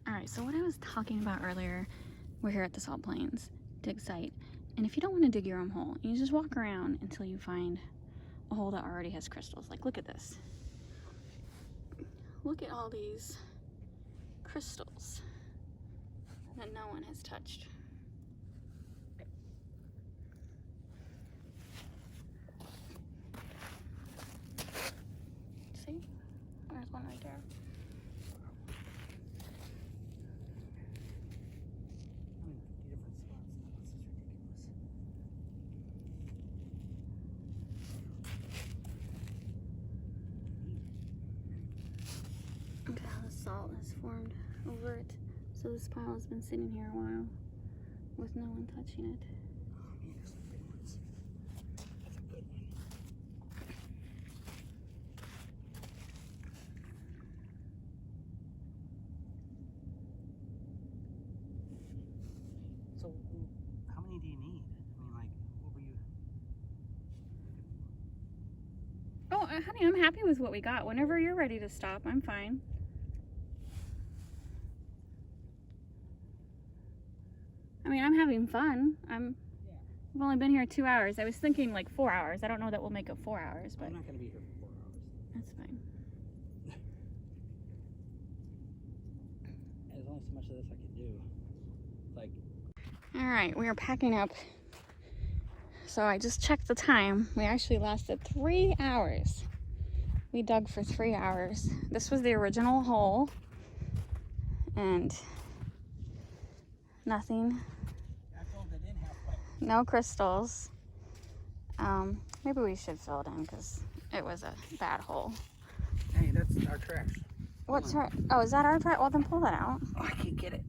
Alright, so what I was talking about earlier, we're here at the Salt Plains dig site, and if you don't want to dig your own hole, you just walk around until you find a hole that already has crystals. Like, look at this. Look at all these crystals that no one has touched. See? There's one right there. Look at how the salt has formed over it. So this pile has been sitting here a while with no one touching it. That's a good one. So, how many do you need? I mean, like, what were you looking for? Oh, honey, I'm happy with what we got. Whenever you're ready to stop, I'm fine. I mean, I'm having fun. I've only been here 2 hours. I was thinking like 4 hours. I don't know that we'll make it 4 hours, but I'm not going to be here for 4 hours. that's fine. There's only so much of this I can do. Like, All right, we are packing up. So I just checked the time. We actually lasted 3 hours. We dug for 3 hours. This was the original hole, and nothing. I filled it in halfway. No crystals. Maybe we should fill it in because it was a bad hole. Hey, that's our trash. What's her? Oh, is that our trash? Well, then pull that out. Oh, I can't get it.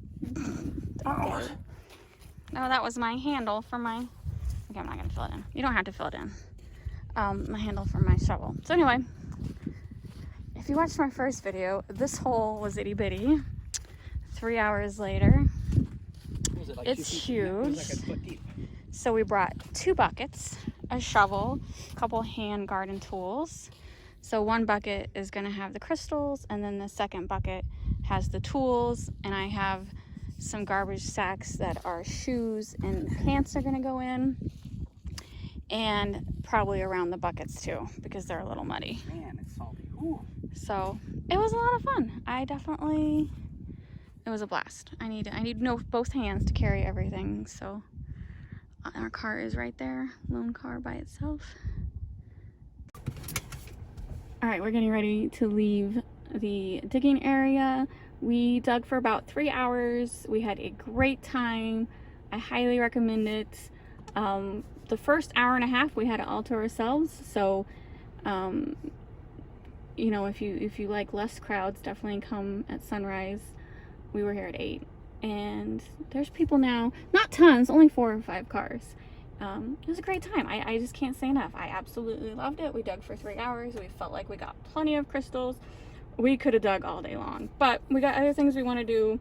Okay. No, that was my handle for my. Okay, I'm not gonna fill it in. You don't have to fill it in. My handle for my shovel. So anyway, if you watched my first video, this hole was itty bitty. 3 hours later, Was it like it's 2 feet? huge. It was like a foot deep. So we brought 2 buckets, a shovel, a couple hand garden tools. So one bucket is gonna have the crystals, and then the second bucket has the tools, and I have some garbage sacks that are shoes and pants are gonna go in, and probably around the buckets too, because they're a little muddy. Man, it's salty. Ooh. So it was a lot of fun. It was a blast. I need both hands to carry everything. So our car is right there, lone car by itself. All right, we're getting ready to leave the digging area. We dug for about 3 hours. We had a great time. I highly recommend it. The first hour and a half we had it all to ourselves. So, you know, if you like less crowds, definitely come at sunrise. We were here at 8, and there's people now. Not tons, only 4 or 5 cars. It was a great time. I just can't say enough. I absolutely loved it. We dug for 3 hours. We felt like we got plenty of crystals. We could have dug all day long, but we got other things we want to do.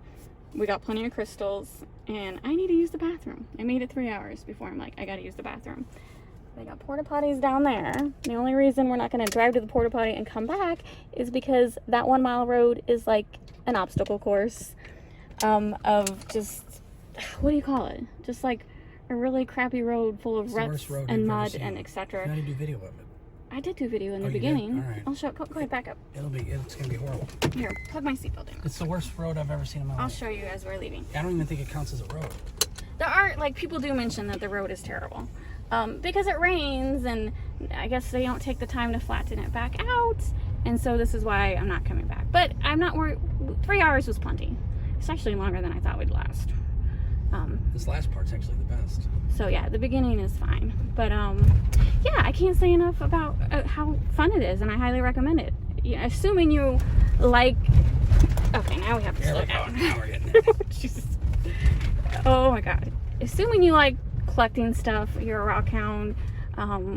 We got plenty of crystals, and I need to use the bathroom. I made it 3 hours before I'm like, I gotta use the bathroom. They got porta potties down there. The only reason we're not gonna drive to the porta potty and come back is because that 1 mile road is like an obstacle course of just, what do you call it? Just like a really crappy road full of ruts and mud and etc. You gotta do video of it. I did do video in the you did? beginning. All right. I'll show. Go ahead, back up. It's gonna be horrible. Here, plug my seatbelt in. It's the worst road I've ever seen in my life. I'll show you as we're leaving. I don't even think it counts as a road. There are, like, people do mention that the road is terrible because it rains, and I guess they don't take the time to flatten it back out, and so this is why I'm not coming back. But I'm not worried. 3 hours was plenty. It's actually longer than I thought we'd last. This last part's actually the best. So yeah, the beginning is fine, but yeah, I can't say enough about how fun it is, and I highly recommend it. Yeah, assuming you like. Okay, now we have to slow down. Now we're getting there. Jesus. Oh my god. Assuming you like collecting stuff, you're a rock hound.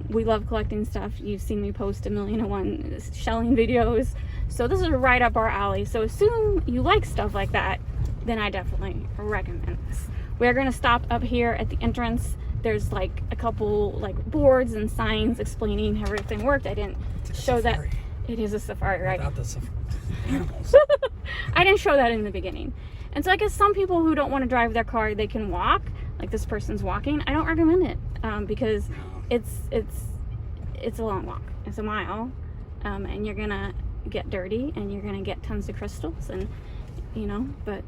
We love collecting stuff. You've seen me post 1,000,001 shelling videos, so this is right up our alley. So assume you like stuff like that, then I definitely recommend this. We're gonna stop up here at the entrance. There's like a couple like boards and signs explaining how everything worked. I didn't show that. It is a safari, right? Without the animals. I didn't show that in the beginning. And so I guess some people who don't want to drive their car, they can walk, like this person's walking. I don't recommend it because it's a long walk. It's a mile, and you're gonna get dirty and you're gonna get tons of crystals, and you know. But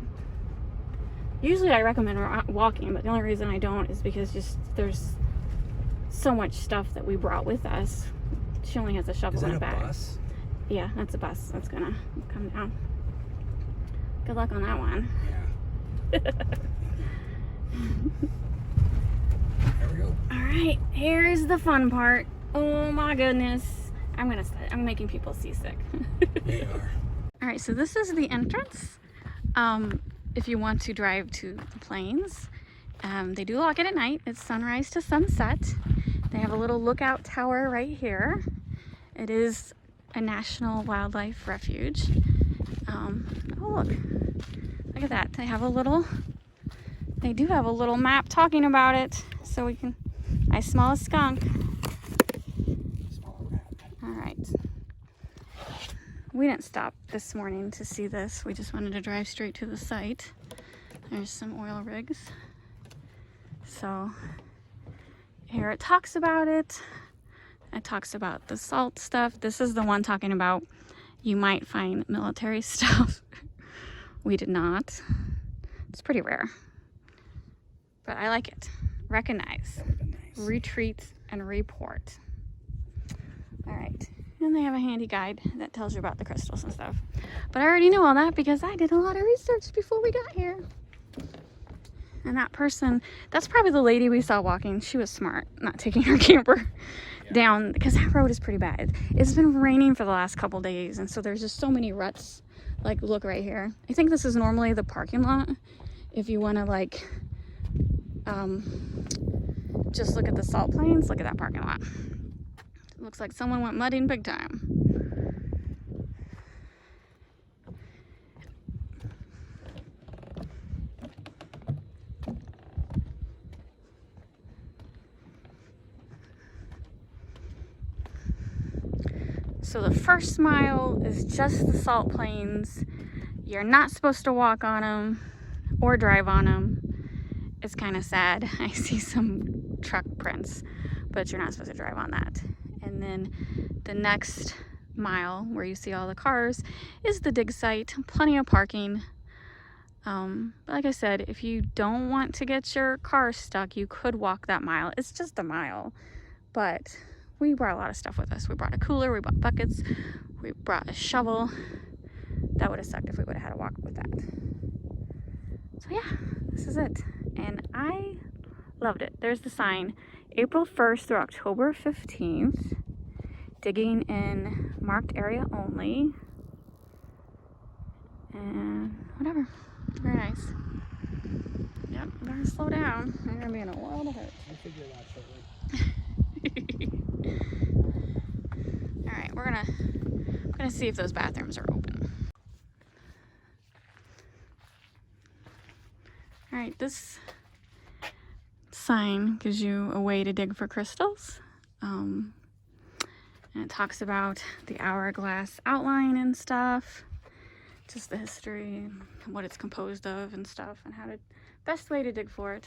usually I recommend walking, but the only reason I don't is because just there's so much stuff that we brought with us. She only has a shovel in a bag. Bus? Yeah, that's a bus that's gonna come down. Good luck on that one. Yeah. There we go. All right, here's the fun part. Oh my goodness, I'm making people seasick. They are. All right, so this is the entrance. If you want to drive to the plains, they do lock it at night. It's sunrise to sunset. They have a little lookout tower right here. It is a national wildlife refuge. Oh look at that. They do have a little map talking about it, so we can. I smell a skunk. All right. We didn't stop this morning to see this. We just wanted to drive straight to the site. There's some oil rigs. So here it talks about it. It talks about the salt stuff. This is the one talking about you might find military stuff. We did not. It's pretty rare. But I like it. Recognize, Nice. retreat, and report. All right. And they have a handy guide that tells you about the crystals and stuff. But I already know all that because I did a lot of research before we got here. And that person, that's probably the lady we saw walking. She was smart, not taking her camper down, because that road is pretty bad. It's been raining for the last couple days, and so there's just so many ruts. Like, look right here. I think this is normally the parking lot. If you want to, like, just look at the salt plains, look at that parking lot. It looks like someone went mudding big time. So the first mile is just the salt plains. You're not supposed to walk on them or drive on them. It's kind of sad. I see some truck prints, but you're not supposed to drive on that. And then the next mile where you see all the cars is the dig site. Plenty of parking. Like I said, if you don't want to get your car stuck, you could walk that mile. It's just a mile, but we brought a lot of stuff with us. We brought a cooler, we brought buckets, we brought a shovel. That would have sucked if we would have had to walk with that. So yeah, this is it. And I loved it. There's the sign. April 1st through October 15th. Digging in marked area only. And whatever. Very nice. Yep, better slow down. You're gonna be in a world of hurt. I'll figure it out shortly. All right, we're gonna see if those bathrooms are open. All right, this sign gives you a way to dig for crystals. And it talks about the hourglass outline and stuff, just the history, what it's composed of and stuff, and how to best way to dig for it.